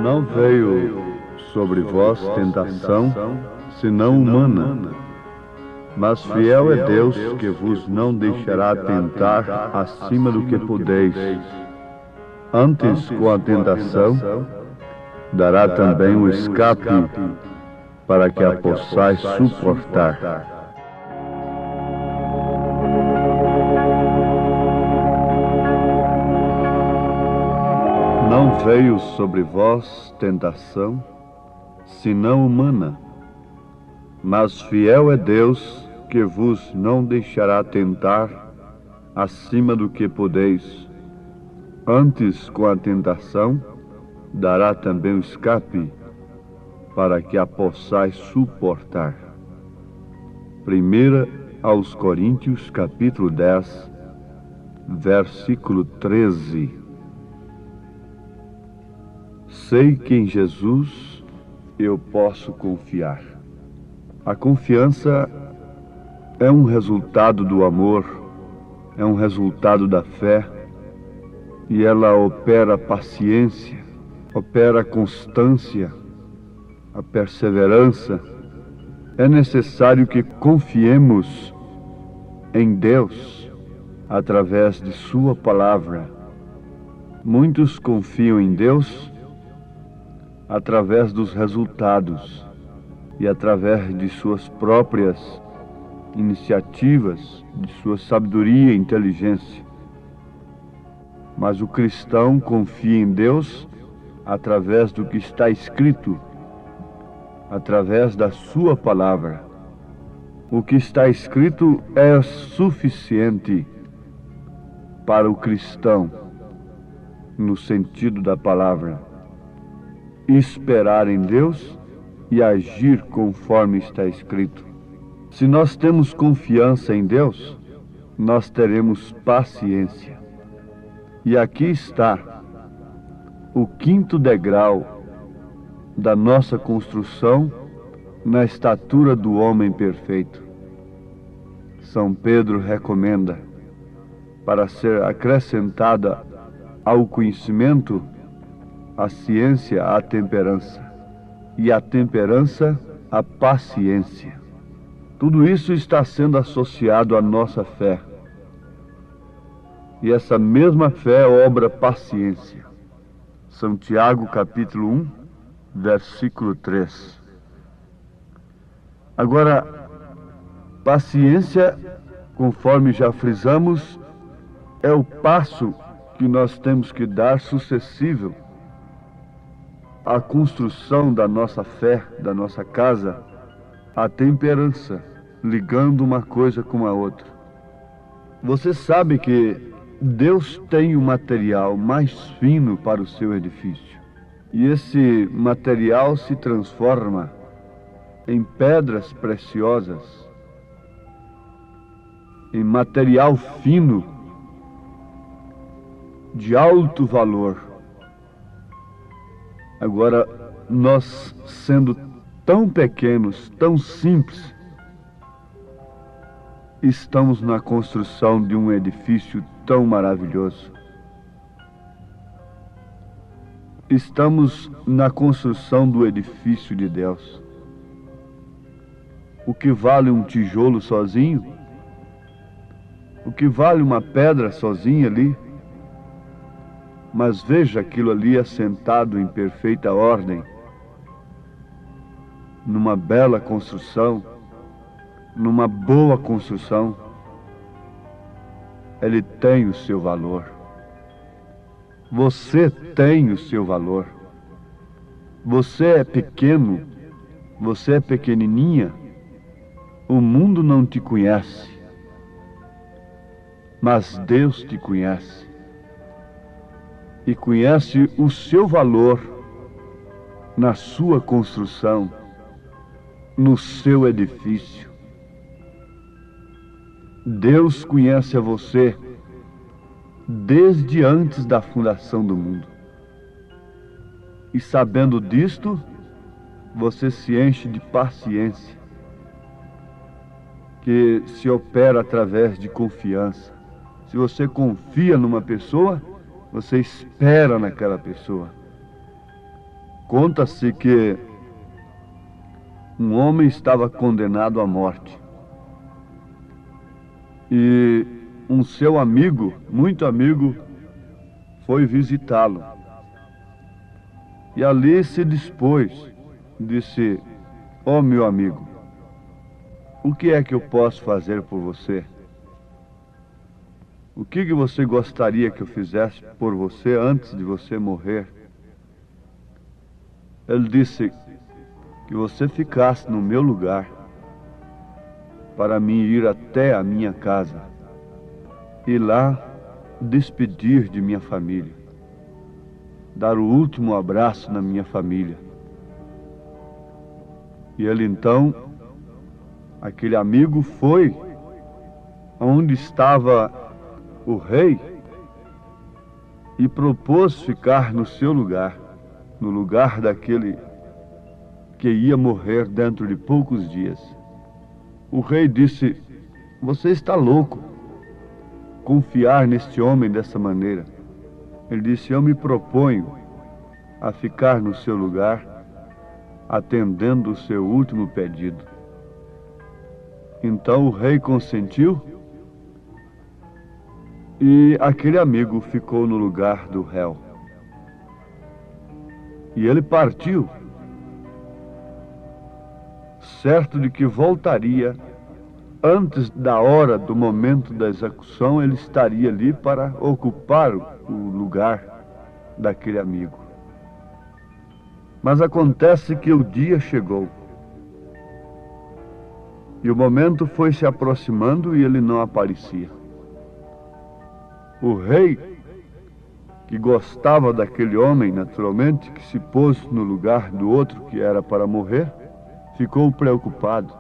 Não veio sobre vós tentação, senão humana. Mas fiel é Deus, que vos não deixará tentar acima do que podeis. Antes, com a tentação, dará também o escape, para que a possais suportar. Não veio sobre vós tentação, senão humana. Mas fiel é Deus, que vos não deixará tentar acima do que podeis. Antes, com a tentação, dará também o escape, para que a possais suportar. 1 aos Coríntios, capítulo 10, versículo 13. Sei que em Jesus eu posso confiar. A confiança é um resultado do amor, é um resultado da fé, e ela opera paciência, opera constância, a perseverança. É necessário que confiemos em Deus através de Sua palavra. Muitos confiam em Deus através dos resultados e através de suas próprias iniciativas, de sua sabedoria e inteligência. Mas o cristão confia em Deus através do que está escrito, através da sua palavra. O que está escrito é suficiente para o cristão, no sentido da palavra. Esperar em Deus e agir conforme está escrito. Se nós temos confiança em Deus, nós teremos paciência. E aqui está o 5º degrau da nossa construção na estatura do homem perfeito. São Pedro recomenda, para ser acrescentada ao conhecimento, a ciência, a temperança, e a temperança, a paciência. Tudo isso está sendo associado à nossa fé. E essa mesma fé obra paciência. São Tiago, capítulo 1, versículo 3. Agora, paciência, conforme já frisamos, é o passo que nós temos que dar sucessivo à construção da nossa fé, da nossa casa, a temperança, ligando uma coisa com a outra. Você sabe que Deus tem um material mais fino para o seu edifício. E esse material se transforma em pedras preciosas, em material fino, de alto valor. Agora, nós sendo tão pequenos, tão simples, estamos na construção de um edifício tão maravilhoso. Estamos na construção do edifício de Deus. O que vale um tijolo sozinho? O que vale uma pedra sozinha ali? Mas veja aquilo ali assentado em perfeita ordem, numa bela construção, numa boa construção. Ele tem o seu valor. Você tem o seu valor. Você é pequeno, você é pequenininha. O mundo não te conhece, mas Deus te conhece. E conhece o seu valor na sua construção, no seu edifício. Deus conhece a você desde antes da fundação do mundo. E sabendo disto, você se enche de paciência, que se opera através de confiança. Se você confia numa pessoa, você espera naquela pessoa. Conta-se que um homem estava condenado à morte. E um seu amigo, muito amigo, foi visitá-lo. E ali se dispôs, disse: ó meu amigo, o que é que eu posso fazer por você? O que você gostaria que eu fizesse por você antes de você morrer? Ele disse: que você ficasse no meu lugar, para mim ir até a minha casa e lá despedir de minha família, dar o último abraço na minha família. E ele então, aquele amigo, foi onde estava o rei e propôs ficar no seu lugar, no lugar daquele que ia morrer dentro de poucos dias. O rei disse: você está louco, confiar neste homem dessa maneira. Ele disse: eu me proponho a ficar no seu lugar, atendendo o seu último pedido. Então o rei consentiu e aquele amigo ficou no lugar do réu. E ele partiu, certo de que voltaria antes da hora do momento da execução. Ele estaria ali para ocupar o lugar daquele amigo. Mas acontece que o dia chegou. E o momento foi se aproximando e ele não aparecia. O rei, que gostava daquele homem, naturalmente, que se pôs no lugar do outro que era para morrer, ficou preocupado,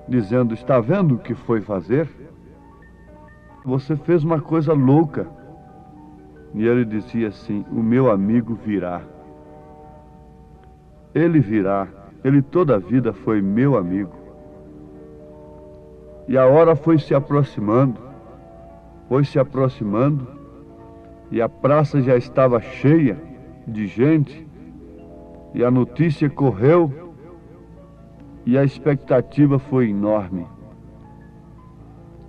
dizendo: está vendo o que foi fazer? Você fez uma coisa louca. E ele dizia assim: o meu amigo virá. Ele virá. Ele toda a vida foi meu amigo. E a hora foi se aproximando, e a praça já estava cheia de gente, e a notícia correu, e a expectativa foi enorme.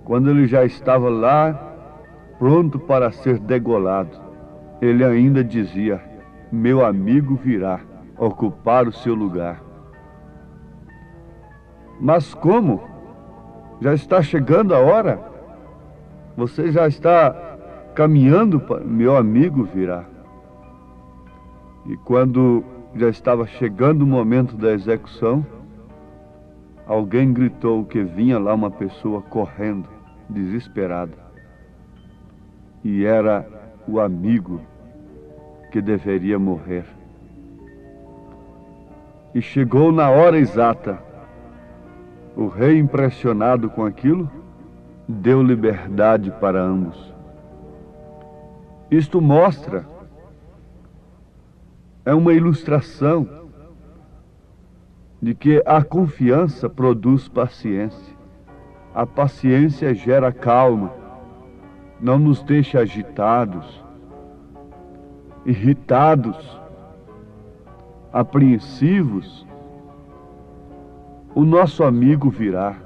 Quando ele já estava lá, pronto para ser degolado, ele ainda dizia: meu amigo virá ocupar o seu lugar. Mas como? Já está chegando a hora? Você já está caminhando para... Meu amigo virá. E quando já estava chegando o momento da execução, alguém gritou que vinha lá uma pessoa correndo, desesperada. E era o amigo que deveria morrer. E chegou na hora exata. O rei, impressionado com aquilo, deu liberdade para ambos. Isto mostra, é uma ilustração de que a confiança produz paciência. A paciência gera calma, não nos deixa agitados, irritados, apreensivos. O nosso amigo virá.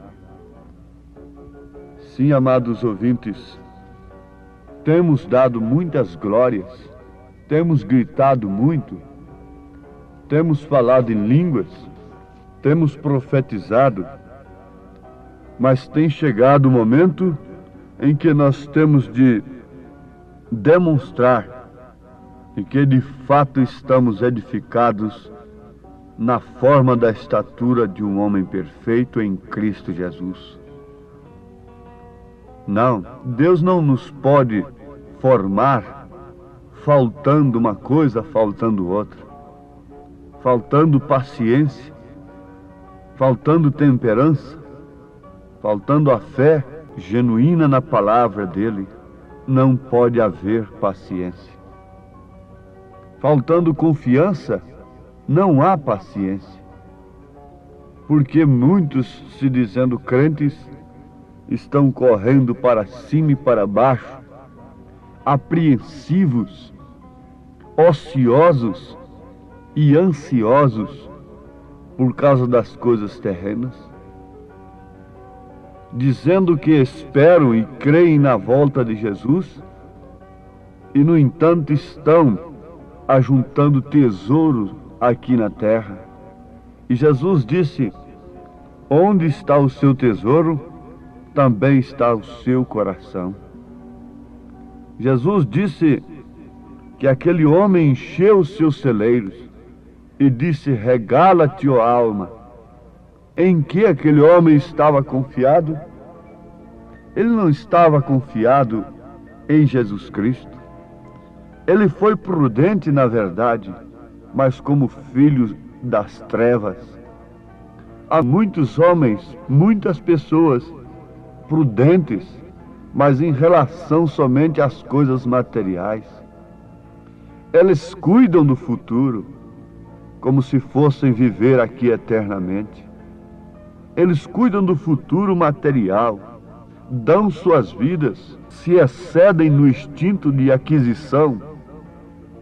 Sim, amados ouvintes, temos dado muitas glórias, temos gritado muito, temos falado em línguas, temos profetizado, mas tem chegado o momento em que nós temos de demonstrar em que de fato estamos edificados na forma da estatura de um homem perfeito em Cristo Jesus. Não, Deus não nos pode formar faltando uma coisa, faltando outra, faltando paciência, faltando temperança, faltando a fé genuína na palavra dele. Não pode haver paciência. Faltando confiança, não há paciência. Porque muitos, se dizendo crentes, estão correndo para cima e para baixo, apreensivos, ociosos e ansiosos por causa das coisas terrenas, dizendo que esperam e creem na volta de Jesus, e no entanto estão ajuntando tesouro aqui na terra. E Jesus disse: onde está o seu tesouro, também está o seu coração. Jesus disse que aquele homem encheu os seus celeiros e disse: regala-te, ó alma. Em que aquele homem estava confiado? Ele não estava confiado em Jesus Cristo. Ele foi prudente, na verdade, mas como filho das trevas. Há muitos homens, muitas pessoas prudentes, mas em relação somente às coisas materiais. Eles cuidam do futuro como se fossem viver aqui eternamente. Eles cuidam do futuro material, dão suas vidas, se excedem no instinto de aquisição,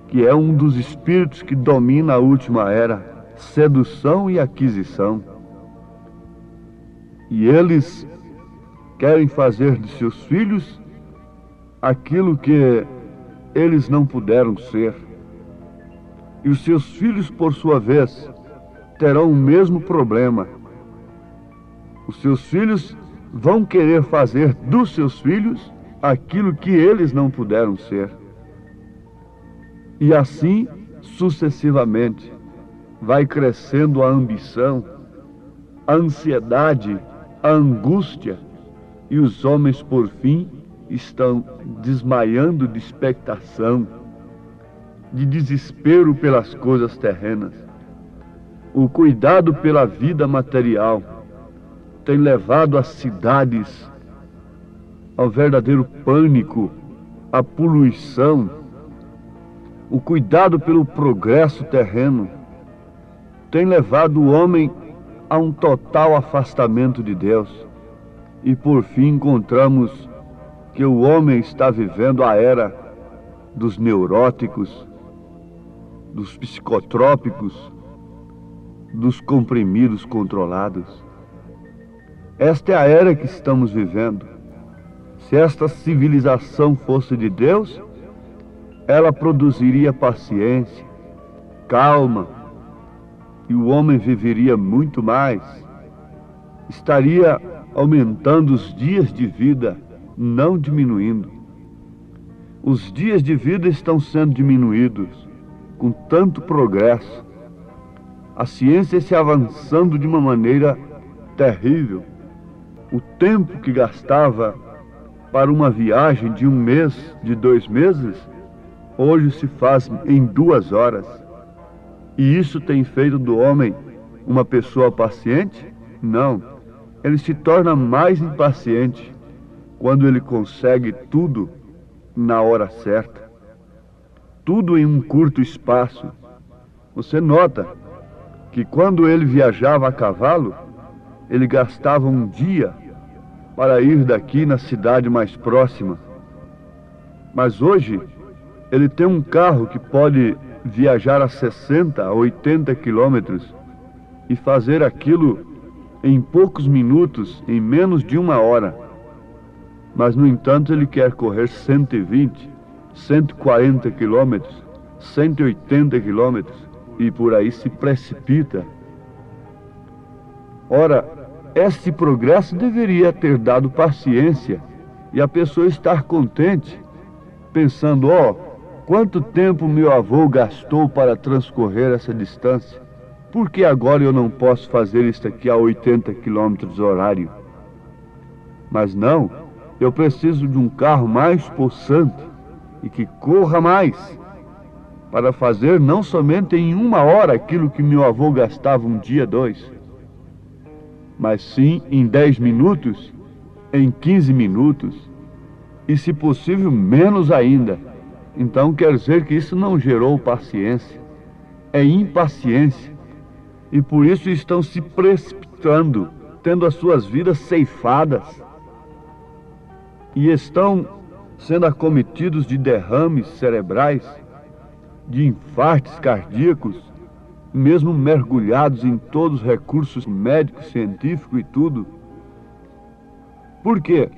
que é um dos espíritos que domina a última era, sedução e aquisição. E eles querem fazer de seus filhos aquilo que eles não puderam ser. E os seus filhos, por sua vez, terão o mesmo problema. Os seus filhos vão querer fazer dos seus filhos aquilo que eles não puderam ser. E assim, sucessivamente, vai crescendo a ambição, a ansiedade, a angústia, e os homens, por fim, estão desmaiando de expectação, de desespero pelas coisas terrenas. O cuidado pela vida material tem levado as cidades ao verdadeiro pânico, à poluição. O cuidado pelo progresso terreno tem levado o homem a um total afastamento de Deus. E por fim encontramos que o homem está vivendo a era dos neuróticos, dos psicotrópicos, dos comprimidos controlados. Esta é a era que estamos vivendo. Se esta civilização fosse de Deus, ela produziria paciência, calma, e o homem viveria muito mais. Estaria aumentando os dias de vida, não diminuindo. Os dias de vida estão sendo diminuídos com tanto progresso. A ciência se avançando de uma maneira terrível. O tempo que gastava para uma viagem de 1 mês, de 2 meses, hoje se faz em 2 horas. E isso tem feito do homem uma pessoa paciente? Não. Ele se torna mais impaciente quando ele consegue tudo na hora certa. Tudo em um curto espaço. Você nota que quando ele viajava a cavalo, ele gastava 1 dia para ir daqui na cidade mais próxima. Mas hoje, ele tem um carro que pode viajar a 60, a 80 quilômetros e fazer aquilo em poucos minutos, em menos de 1 hora. Mas, no entanto, ele quer correr 120, 140 quilômetros, 180 quilômetros e por aí se precipita. Ora, este progresso deveria ter dado paciência e a pessoa estar contente, pensando: quanto tempo meu avô gastou para transcorrer essa distância? Por que agora eu não posso fazer isto aqui a 80 quilômetros horário? Mas não, eu preciso de um carro mais possante e que corra mais, para fazer não somente em 1 hora aquilo que meu avô gastava 1 dia, 2, mas sim em 10 minutos, em 15 minutos, e se possível menos ainda, Então quer dizer que isso não gerou paciência, é impaciência. E por isso estão se precipitando, tendo as suas vidas ceifadas. E estão sendo acometidos de derrames cerebrais, de infartos cardíacos, mesmo mergulhados em todos os recursos médicos, científicos e tudo. Por quê?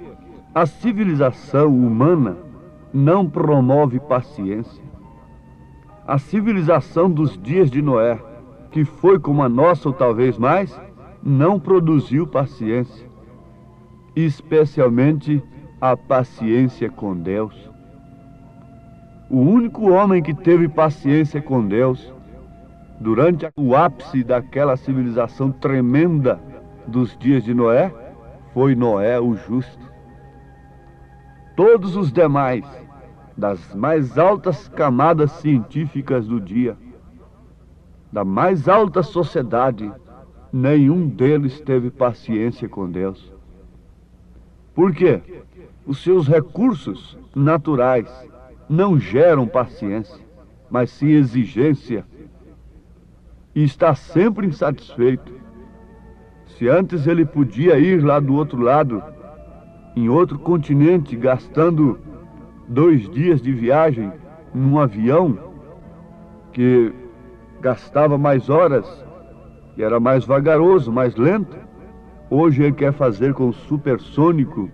A civilização humana não promove paciência. A civilização dos dias de Noé, que foi como a nossa ou talvez mais, não produziu paciência, especialmente a paciência com Deus. O único homem que teve paciência com Deus durante o ápice daquela civilização tremenda dos dias de Noé foi Noé, o justo. Todos os demais, das mais altas camadas científicas do dia, da mais alta sociedade, nenhum deles teve paciência com Deus. Por quê? Os seus recursos naturais não geram paciência, mas sim exigência. E está sempre insatisfeito. Se antes ele podia ir lá do outro lado, em outro continente, gastando 2 dias de viagem num avião que gastava mais horas e era mais vagaroso, mais lento, hoje ele quer fazer com o supersônico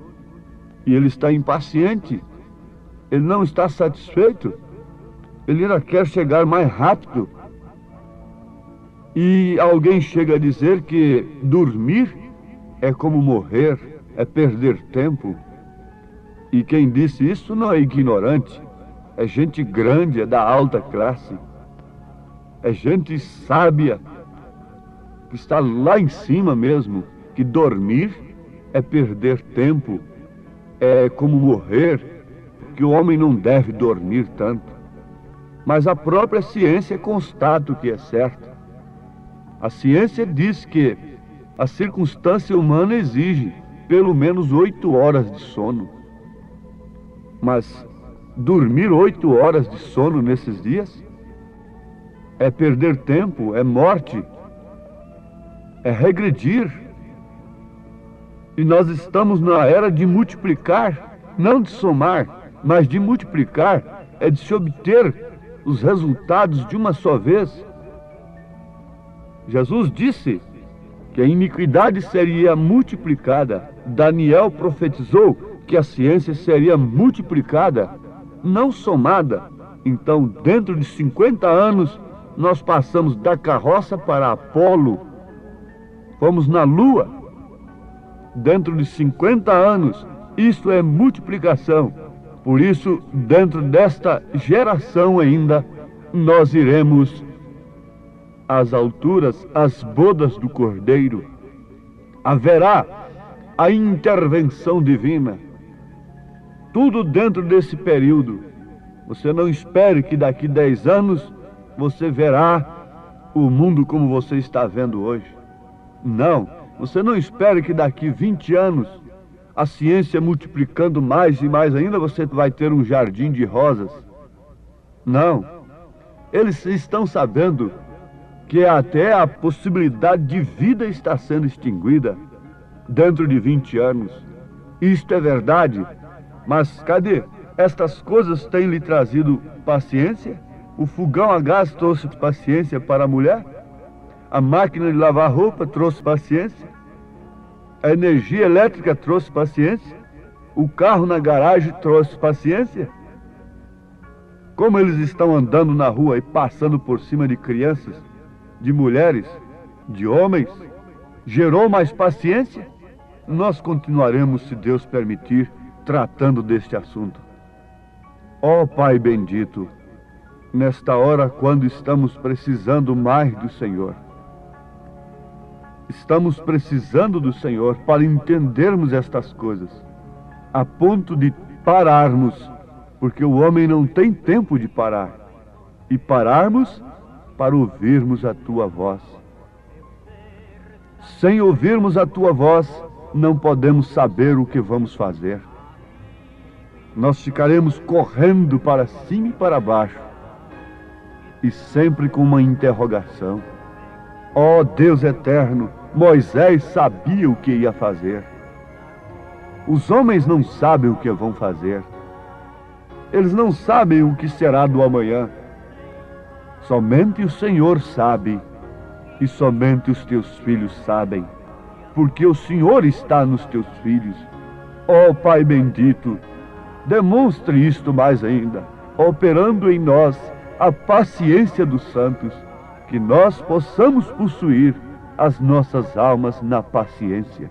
e ele está impaciente, ele não está satisfeito, ele ainda quer chegar mais rápido. E alguém chega a dizer que dormir é como morrer, é perder tempo. E quem disse isso não é ignorante, é gente grande, é da alta classe, é gente sábia, que está lá em cima mesmo, que dormir é perder tempo, é como morrer, que o homem não deve dormir tanto. Mas a própria ciência constata o que é certo. A ciência diz que a circunstância humana exige pelo menos 8 horas de sono. Mas dormir 8 horas de sono nesses dias é perder tempo, é morte, é regredir. E nós estamos na era de multiplicar, não de somar, mas de multiplicar, é de se obter os resultados de uma só vez. Jesus disse que a iniquidade seria multiplicada. Daniel profetizou que a ciência seria multiplicada, não somada. Então, dentro de 50 anos, nós passamos da carroça para Apolo, fomos na Lua. Dentro de 50 anos, isso é multiplicação. Por isso, dentro desta geração ainda, nós iremos às alturas, às bodas do Cordeiro. Haverá a intervenção divina. Tudo dentro desse período. Você não espere que daqui 10 anos você verá o mundo como você está vendo hoje. Não, você não espere que daqui 20 anos, a ciência multiplicando mais e mais ainda, você vai ter um jardim de rosas. Não, eles estão sabendo que até a possibilidade de vida está sendo extinguida dentro de 20 anos. Isto é verdade, mas cadê? Estas coisas têm lhe trazido paciência? O fogão a gás trouxe paciência para a mulher? A máquina de lavar roupa trouxe paciência? A energia elétrica trouxe paciência? O carro na garagem trouxe paciência? Como eles estão andando na rua e passando por cima de crianças, de mulheres, de homens, gerou mais paciência? Nós continuaremos, se Deus permitir, tratando deste assunto. Ó Pai bendito, nesta hora, quando estamos precisando mais do Senhor, estamos precisando do Senhor para entendermos estas coisas, a ponto de pararmos, porque o homem não tem tempo de parar, e pararmos para ouvirmos a Tua voz. Sem ouvirmos a Tua voz, não podemos saber o que vamos fazer. nós ficaremos correndo para cima e para baixo, e sempre com uma interrogação. Ó Deus eterno, Moisés sabia o que ia fazer. Os homens não sabem o que vão fazer. Eles não sabem o que será do amanhã. Somente o Senhor sabe, e somente os teus filhos sabem, porque o Senhor está nos teus filhos. Ó Pai bendito, demonstre isto mais ainda, operando em nós a paciência dos santos, que nós possamos possuir as nossas almas na paciência.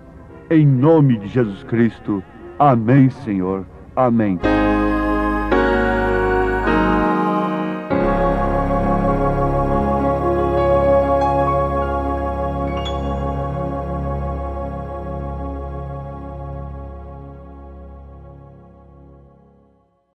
Em nome de Jesus Cristo. Amém, Senhor. Amém.